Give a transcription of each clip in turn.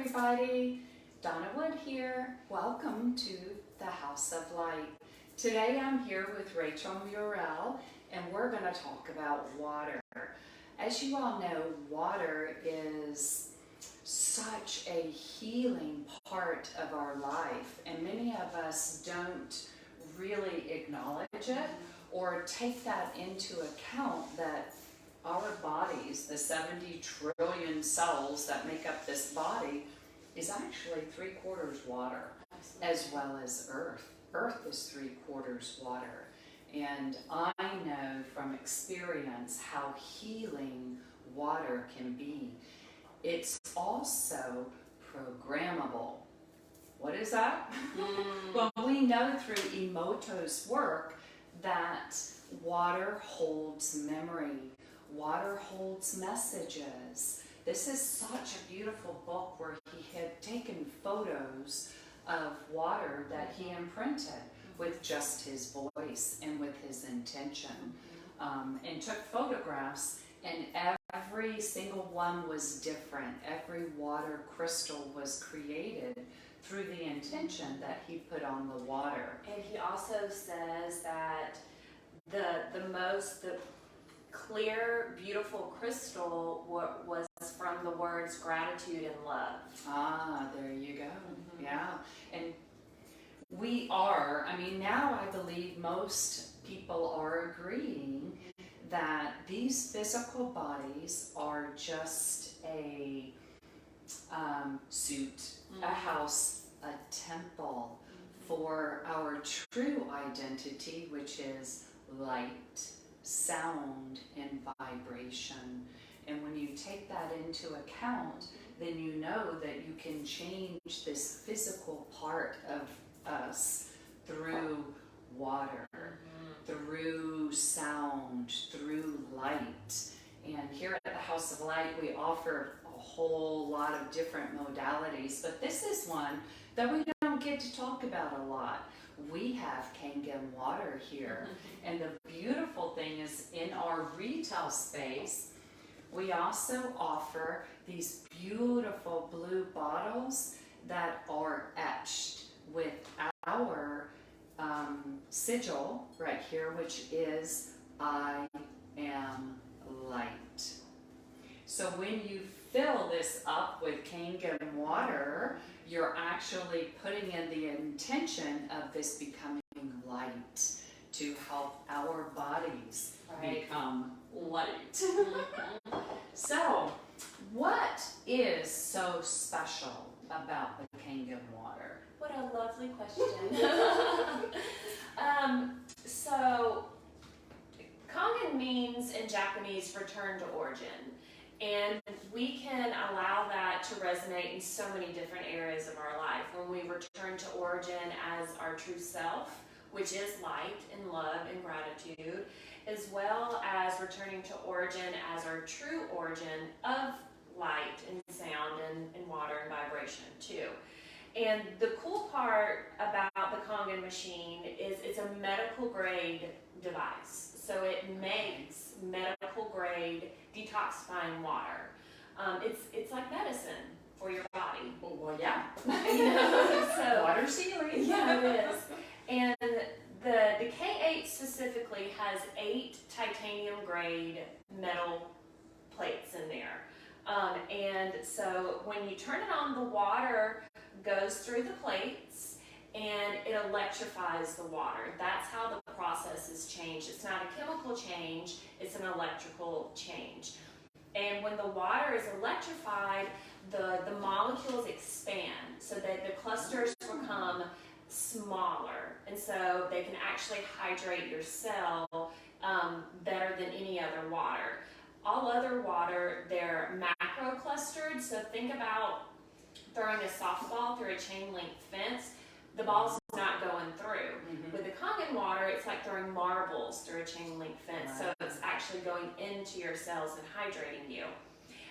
everybody. Donna here. Welcome to the House of Light. Today I'm here with Rachel Murrell and we're going to talk about water. As you all know, water is such a healing part of our life, and many of us don't really acknowledge it or take that into account that our bodies, the 70 trillion cells that make up this body, is actually 3/4 water. Absolutely. As well as earth. Earth is 3/4 water. And I know from experience how healing water can be. It's also programmable. What is that? Well, we know through Emoto's work that water holds memory. Water holds messages. This is such a beautiful book where he had taken photos of water that he imprinted with just his voice and with his intention, and took photographs, and every single one was different. Every water crystal was created through the intention that he put on the water. And he also says that the clear, beautiful crystal was from the words gratitude and love. Ah, there you go. Yeah. And we are, now I believe most people are agreeing that these physical bodies are just a suit, a house, a temple for our true identity, which is light, sound, and vibration. And when you take that into account, then you know that you can change this physical part of us through water, through sound, through light. And here at the House of Light, we offer a whole lot of different modalities, but this is one that we don't get to talk about a lot. We have Kangen Water here, and the beautiful thing is in our retail space, we also offer these beautiful blue bottles that are etched with our sigil right here, which is I am light. So when you fill this up with Kangen Water, you're actually putting in the intention of this becoming light to help our bodies become light. So, what is so special about the Kangen Water? What a lovely question. So, Kangen means in Japanese return to origin. And we can allow that to resonate in so many different areas of our life. When we return to origin as our true self, which is light and love and gratitude, as well as returning to origin as our true origin of light and sound and water and vibration too. And the cool part about the Kangen machine is it's a medical grade device. So it makes medical grade detoxifying water. It's like medicine for your body. Well, yeah. So water's healing. Yeah, it is. And the K8 specifically has 8 titanium grade metal plates in there. And so when you turn it on, the water goes through the plates and it electrifies the water. That's how the process is changed. It's not a chemical change, it's an electrical change. And when the water is electrified, the molecules expand so that the clusters become smaller, and so they can actually hydrate your cell better than any other water. All other water, they're macro clustered, so think about throwing a softball through a chain link fence. The ball's not going through. With the Kangen water, it's like throwing marbles through a chain link fence, so it's actually going into your cells and hydrating you.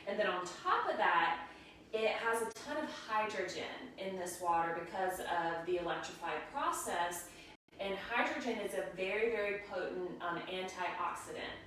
And then on top of that, it has a ton of hydrogen in this water because of the electrified process, and hydrogen is a very, very potent antioxidant.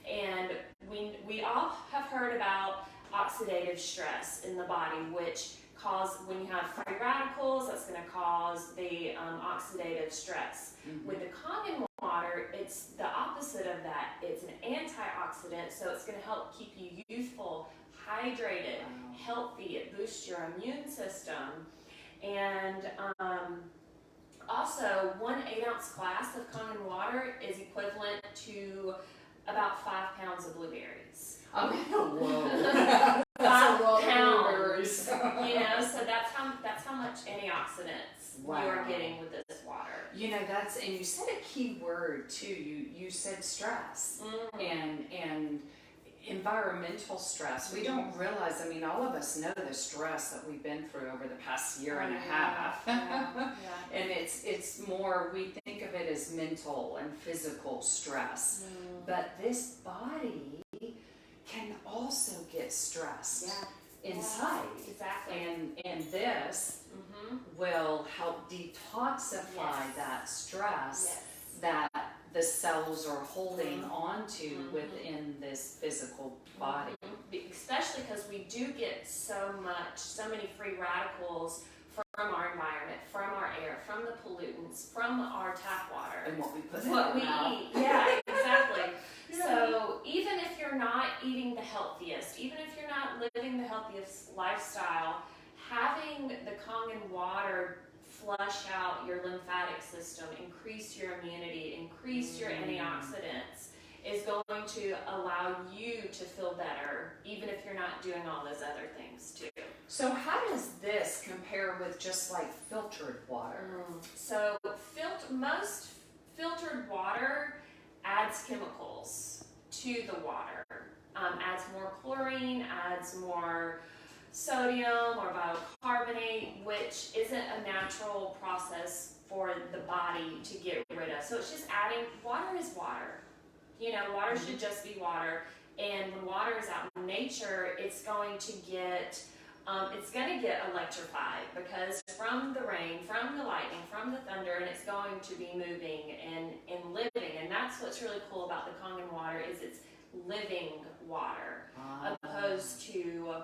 And we all have heard about oxidative stress in the body, which cause, when you have free radicals, that's going to cause the oxidative stress. With the Kangen water, it's the opposite of that. It's an antioxidant, so it's going to help keep you youthful, hydrated, healthy. It boosts your immune system. And also, 1 8-ounce glass of Kangen water is equivalent to about 5 pounds of blueberries. Okay. Whoa. 5 pounds. So that's how much antioxidants you are getting with this water. And you said a key word too. You said stress and environmental stress. We don't realize, all of us know the stress that we've been through over the past year and a half. And it's more, we think of it as mental and physical stress. But this body can also get stressed inside. Exactly. And this will help detoxify that stress that the cells are holding on to within this physical body. Especially because we do get so many free radicals from our environment, from our air, from the pollutants, from our tap water. And what we put in what our we mouth. eat. Yeah, exactly. So even if you're not eating the healthiest, even if you're not living the healthiest lifestyle, having the Kangen water flush out your lymphatic system, increase your immunity, increase your antioxidants, is going to allow you to feel better, even if you're not doing all those other things too. So how does this compare with just like filtered water? So most filtered water adds chemicals to the water, adds more chlorine, adds more sodium or biocarbonate, which isn't a natural process for the body to get rid of. So it's just adding, water is water. Water should just be water. And when water is out in nature, it's going to get electrified, because from the rain, from the lightning, from the thunder, and it's going to be moving and living. And that's what's really cool about the Kangen water, is it's living water, opposed to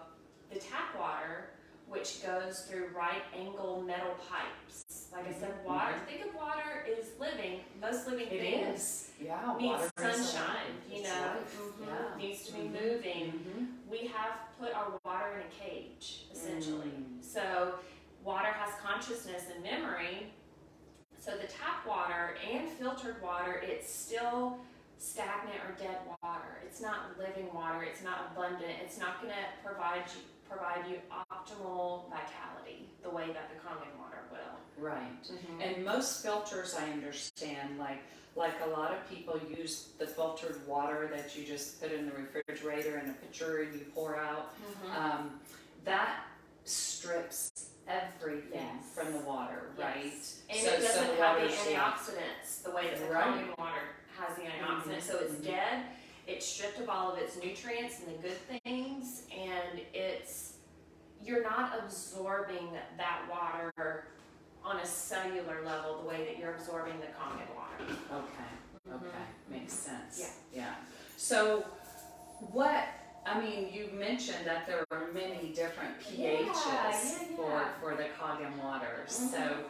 the tap water, which goes through right angle metal pipes. Like I said, water, think of water is living. Most living things need sunshine, needs to be moving. We have put our water in a cage, essentially. So water has consciousness and memory. So the tap water and filtered water, it's still stagnant or dead water. It's not living water. It's not abundant. It's not going to provide you optimal vitality the way that the Kangen water will. Right. And most filters, I understand, like a lot of people use the filtered water that you just put in the refrigerator in a pitcher and you pour out. That strips everything from the water, right? And it doesn't have the antioxidants the way that the Kangen water has the antioxidants. So it's dead. It's stripped of all of its nutrients and the good things, and you're not absorbing that water on a cellular level the way that you're absorbing the Kangen water. Okay, makes sense. Yeah. So you mentioned that there are many different pHs for the Kangen water. So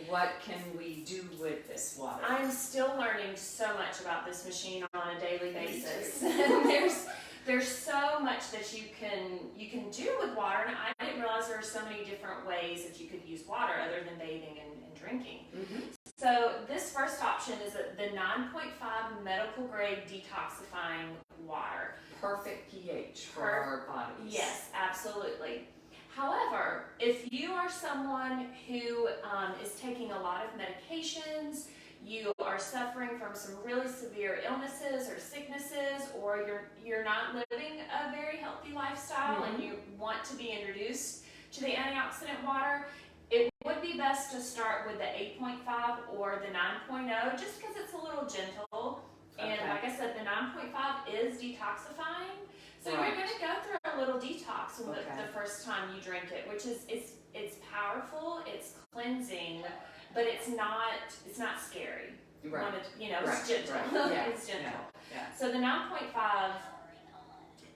what can we do with this water? I'm still learning so much about this machine on a daily basis. There's so much that you can do with water, and I didn't realize there are so many different ways that you could use water other than bathing and drinking. So this first option is the 9.5 medical grade detoxifying water. Perfect pH for our bodies. Yes, absolutely. However, if you are someone who is taking a lot of medications, you are suffering from some really severe illnesses or sicknesses, or you're not living a very healthy lifestyle and you want to be introduced to the antioxidant water, it would be best to start with the 8.5 or the 9.0, just because it's a little gentle. And like I said, the 9.5 is detoxifying. So you're going to go through a little detox the first time you drink it, which is it's powerful, it's cleansing, but it's not scary. Right. It's gentle. Right. It's gentle. Yeah. So the 9.5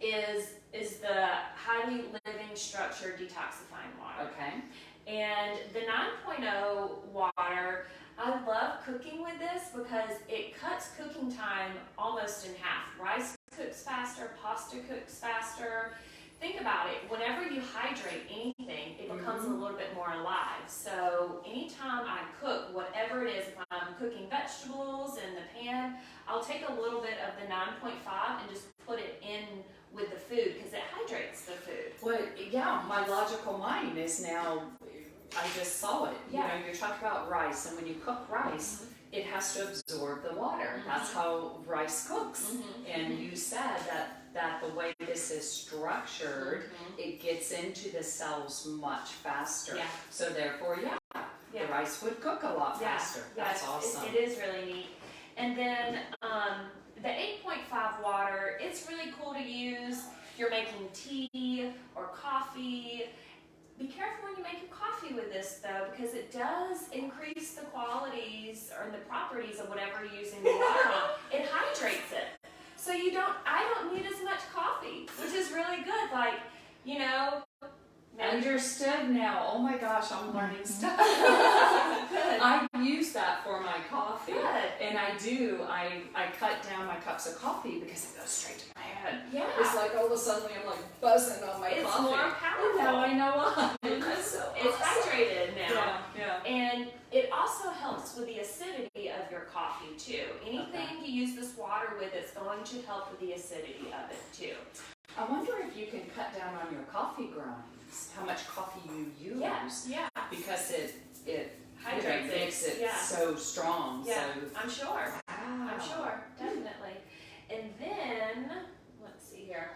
is the highly living structured detoxifying water. Okay. And the 9.0 water, I love cooking with this because it cuts cooking time almost in half. Rice cooks faster, pasta cooks faster. Think about it, whenever you hydrate anything, it becomes a little bit more alive. So anytime I cook, whatever it is, if I'm cooking vegetables in the pan, I'll take a little bit of the 9.5 and just put it in with the food because it hydrates the food. Well, yeah, my logical mind is now, I just saw it. Yeah. You know, you're talking about rice, and when you cook rice, it has to absorb the water. That's how rice cooks. And you said that the way this is structured, it gets into the cells much faster. Yeah. So therefore, the rice would cook a lot faster. That's awesome. It is really neat. And then the 8.5 water, it's really cool to use if you're making tea or coffee. Be careful when you make your coffee with this though, because it does increase the qualities or the properties of whatever you're using the water on. It hydrates it. So I don't need as much coffee, which is really good. Like, you know. Understood now. Oh my gosh, I'm learning stuff. Good. I use that for my coffee. Good. And I do. I cut down my cups of coffee because it goes straight to my head. Yeah. It's like all of a sudden I'm like buzzing on my It's coffee. more powerful. Now I know why. It's hydrated now. Yeah. And it also helps with the acidity of your coffee too. Anything you use this water with is going to help with the acidity of it too. I wonder if you can cut down on your coffee grinds, how much coffee you use. Yeah. Because it Hydrates it. makes it Yeah. so strong. Yeah, So, I'm sure. wow. I'm sure, definitely. And then, let's see here.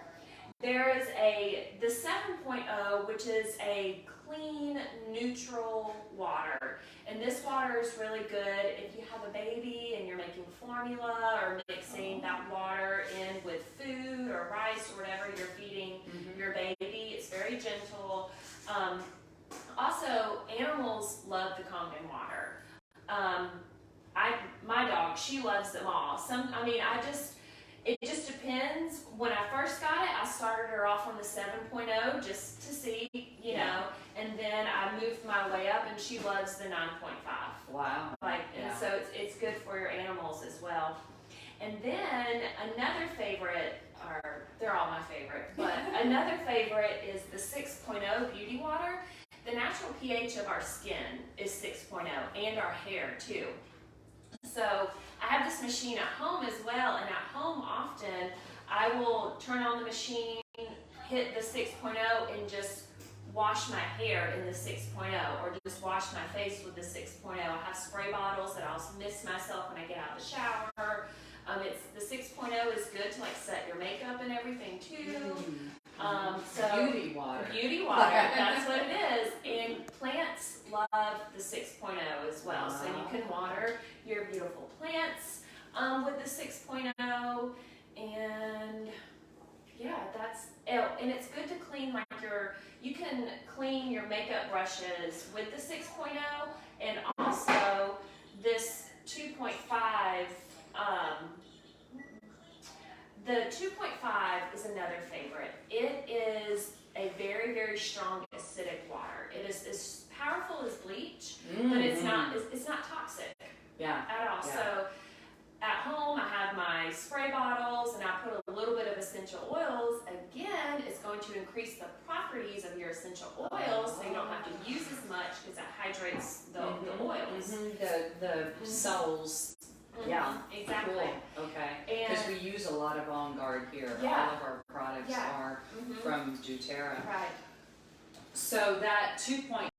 There is the 7.0, which is a clean, neutral water. And this water is really good if you have a baby and you're making formula or mixing that water in with food or rice or whatever you're feeding your baby. It's very gentle. Also, animals love the Kangen water. My dog, she loves them all. It just depends. When I first got it, I started her off on the 7.0 just to see, you know, and then I moved my way up and she loves the 9.5. Wow. And so it's good for your animals as well. And then another favorite, or they're all my favorite, but another favorite is the 6.0 beauty water. The natural pH of our skin is 6.0 and our hair too. So I have this machine at home as well, and at home often I will turn on the machine, hit the 6.0 and just wash my hair in the 6.0 or just wash my face with the 6.0. I have spray bottles that I'll mist myself when I get out of the shower. The 6.0 is good to like set your makeup and everything too. So Beauty water. Beauty water, that's what it is. And plants love the 6.0 as well. So you can water your beautiful plants with the 6.0. And yeah, and it's good to clean you can clean your makeup brushes with the 6.0 and also this 2.5. The 2.5 is another favorite. It is a very, very strong acidic water. It is as powerful as bleach, but it's not toxic at all. Yeah. So at home, I have my spray bottles and I put a little bit of essential oils. Again, it's going to increase the properties of your essential oils so you don't have to use as much because it hydrates the oils. The cells. Yeah, exactly. Cool. Okay. Because we use a lot of On Guard here. Yeah. All of our products are from doTERRA. Right. So that 2.5,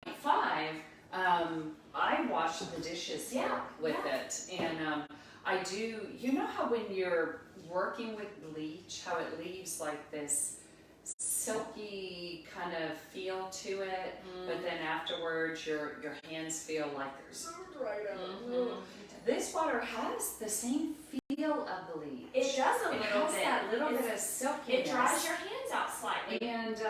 I wash the dishes here with it. And I do, you know how when you're working with bleach, how it leaves like this silky kind of feel to it, but then afterwards your hands feel like they're so dried out. This water has the same feel of bleach. It does a little bit. It has that little bit of silkiness. It dries your hands out slightly. And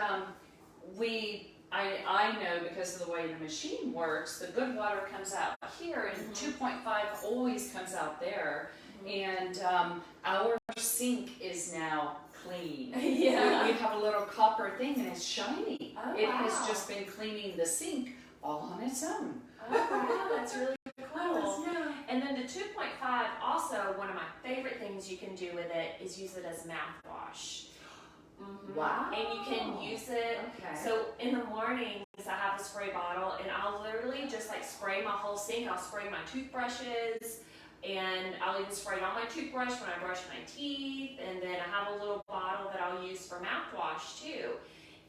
I know because of the way the machine works, the good water comes out here, and 2.5 always comes out there. And our sink is now clean. Yeah. We have a little copper thing and it's shiny. Oh, It wow. has just been cleaning the sink all on its own. Oh, wow, that's really cool. Yeah. And then the 2.5, also one of my favorite things you can do with it is use it as mouthwash. Wow. And you can use it. Okay. So in the mornings, I have a spray bottle, and I'll literally just like spray my whole sink. I'll spray my toothbrushes, and I'll even spray it on my toothbrush when I brush my teeth. And then I have a little bottle that I'll use for mouthwash too.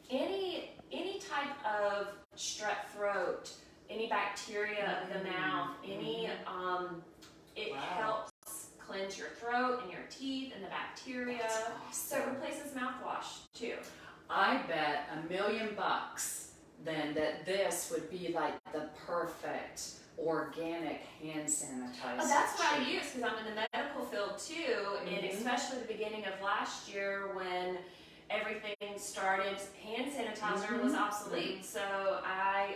Any type of strep throat, any bacteria of the mouth, it helps cleanse your throat and your teeth and the bacteria. That's So awesome. it replaces mouthwash too. I bet $1 million then that this would be like the perfect organic hand sanitizer. Oh, that's what I use because I'm in the medical field too, and especially the beginning of last year when everything started, hand sanitizer was obsolete. So I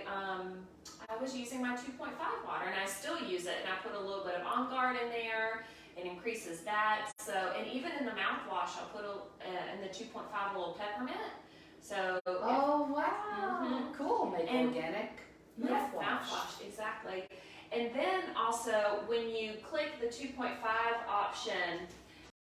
was using my 2.5 water, and I still use it, and I put a little bit of On Guard in there. It increases that. So, and even in the mouthwash, I'll put in the 2.5 a little peppermint. So. Oh wow! Cool. Make organic mouthwash, exactly. And then also, when you click the 2.5 option,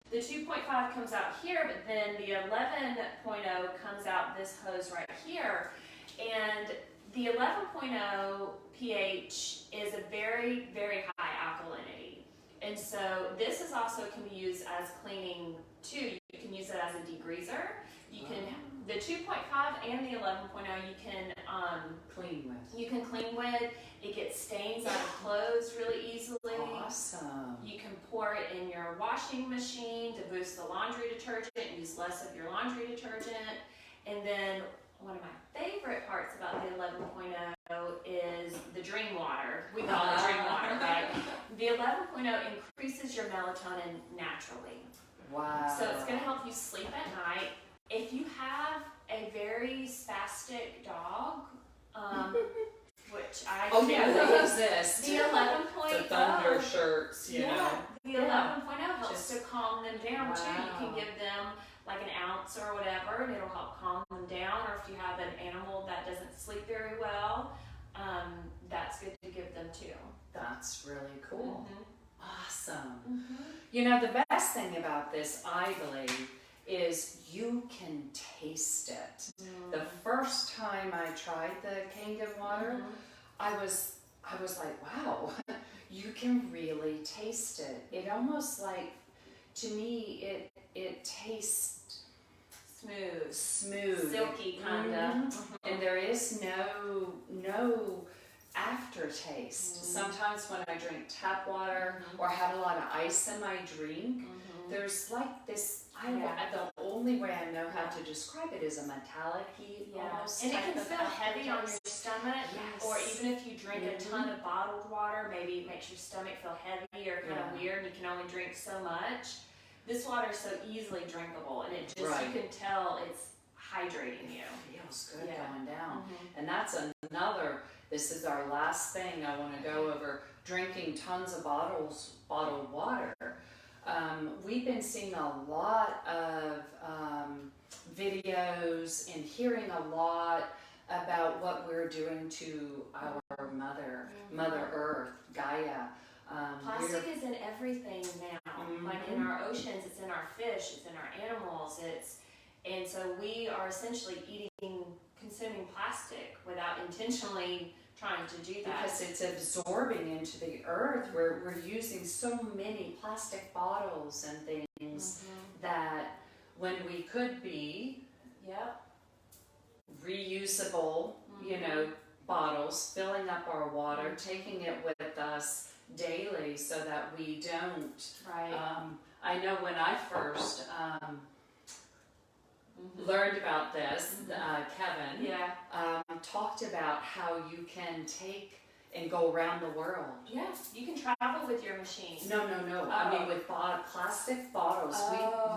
the 2.5 comes out here, but then the 11.0 comes out this hose right here. And the 11.0 pH is a very, very high alkalinity. And so this is also can be used as cleaning too. You can use it as a degreaser. You can, the 2.5 and the 11.0 you can clean with. You can clean with. It gets stains out of clothes really easily. Awesome. You can pour it in your washing machine to boost the laundry detergent, use less of your laundry detergent. And then one of my favorite parts about the 11.0 is the dream water. We call it dream water, right? The 11.0 increases your melatonin naturally. Wow. So it's going to help you sleep at night. If you have a very spastic dog, which I do, do, they exist. the 11.0, the thunder shirts, you know. the 11.0 helps to calm them down too. You can Wow. give them like an ounce or whatever, and it'll help calm them down. Or if you have an animal that doesn't sleep very well, that's good to give them too. That's really cool. Awesome. Mm-hmm. You know, the best thing about this, I believe, is you can taste it. The first time I tried the Kangen Water, I was like, wow, you can really taste it. It almost like, to me, it tastes smooth, Silky kinda. and there is no aftertaste. Sometimes when I drink tap water or have a lot of ice in my drink, there's like this. The only way I know how to describe it is a metallic-y almost. And it type can of feel heavy on your aftertaste. stomach, Yes. or even if you drink a ton of bottled water, maybe it makes your stomach feel heavy or kind of weird, and you can only drink so much. This water is so easily drinkable, and it just you can tell it's hydrating you. It feels good going down. And that's another. This is our last thing I want to go over. Drinking tons of bottled water. We've been seeing a lot of videos and hearing a lot about what we're doing to our Mother Earth, Gaia. Plastic is in everything now. Like in our oceans, it's in our fish, it's in our animals, and so we are essentially consuming plastic without intentionally trying to do that. Because it's absorbing into the earth. We're using so many plastic bottles and things that when we could be reusable, bottles, filling up our water, taking it with us daily so that we don't. Right. I know when I first learned about this, Kevin talked about how you can take and go around the world. Yeah, you can travel with your machine. No. I mean with plastic bottles.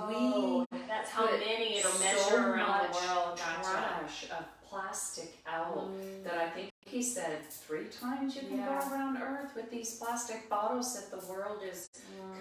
We that's how many it'll so measure around the much world. trash of plastic out that I think he said 3 times you can go around Earth with these plastic bottles that the world is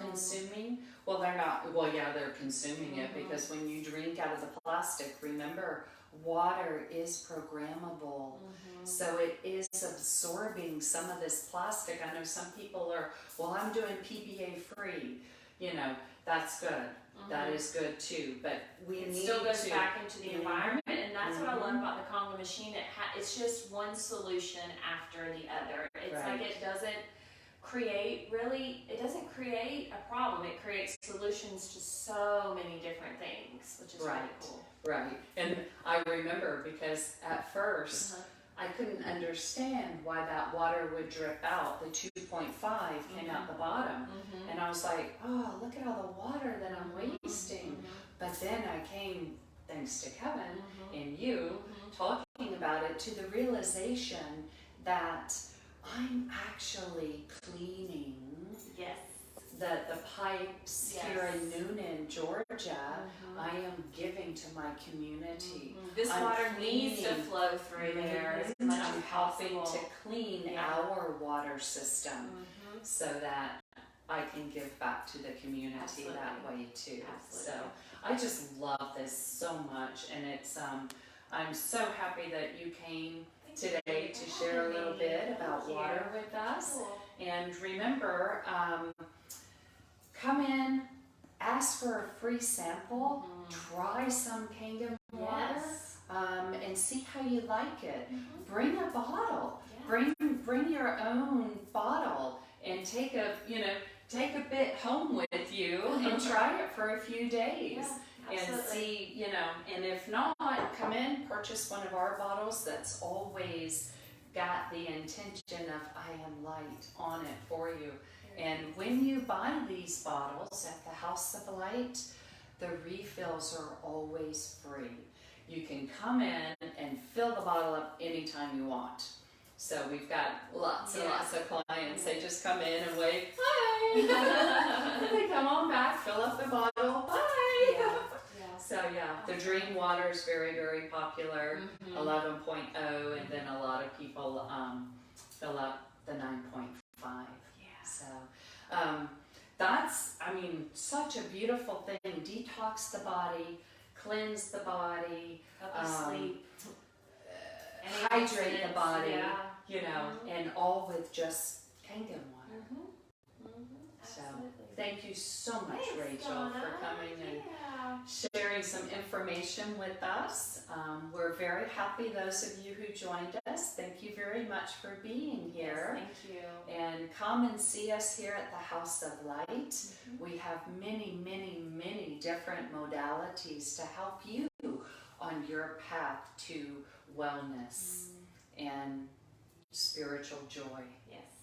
consuming. Well, they're not, well, yeah, they're consuming it because when you drink out of the plastic, remember, water is programmable. So it is absorbing some of this plastic. I know some people are, well, I'm doing PBA free. You know, that's good. That is good too. But it still goes back into the environment, and that's what I love about the Kangen machine. It's just one solution after the other. It's like it doesn't create a problem. It creates solutions to so many different things, which is really cool. Right. And I remember because at first I couldn't understand why that water would drip out. The 2.5 came out the bottom. And I was like, oh, look at all the water that I'm wasting. But then I came, thanks to Kevin and you, talking about it, to the realization that I'm actually cleaning the pipes here in Noonan, Georgia. I am giving to my community. This water needs to flow through there. I'm helping to clean our water system so that I can give back to the community that way too. So I just love this so much, and it's I'm so happy that you came today to share a little bit about water with us. And remember, come in, ask for a free sample, try some Kangen water, and see how you like it. Bring a bottle. Bring your own bottle and take a bit home with you and try it for a few days. And see, and if not, come in, purchase one of our bottles that's always got the intention of I am light on it for you. And when you buy these bottles at the House of Light, the refills are always free. You can come in and fill the bottle up anytime you want. So we've got lots and lots of clients. They just come in and wave, hi! They come on back, fill up the bottle, bye! So the Dream Water is very, very popular, 11.0, and then a lot of people fill up the 9.5. So that's, such a beautiful thing. Detox the body, cleanse the body, sleep, hydrate the body, and all with just Kangen water. So thank you so much, Rachel, Donna, for coming and sharing some information with us. We're very happy, those of you who joined us. Thank you very much for being here. Yes, thank you. And come and see us here at the House of Light. We have many, many, many different modalities to help you on your path to wellness and spiritual joy. Yes.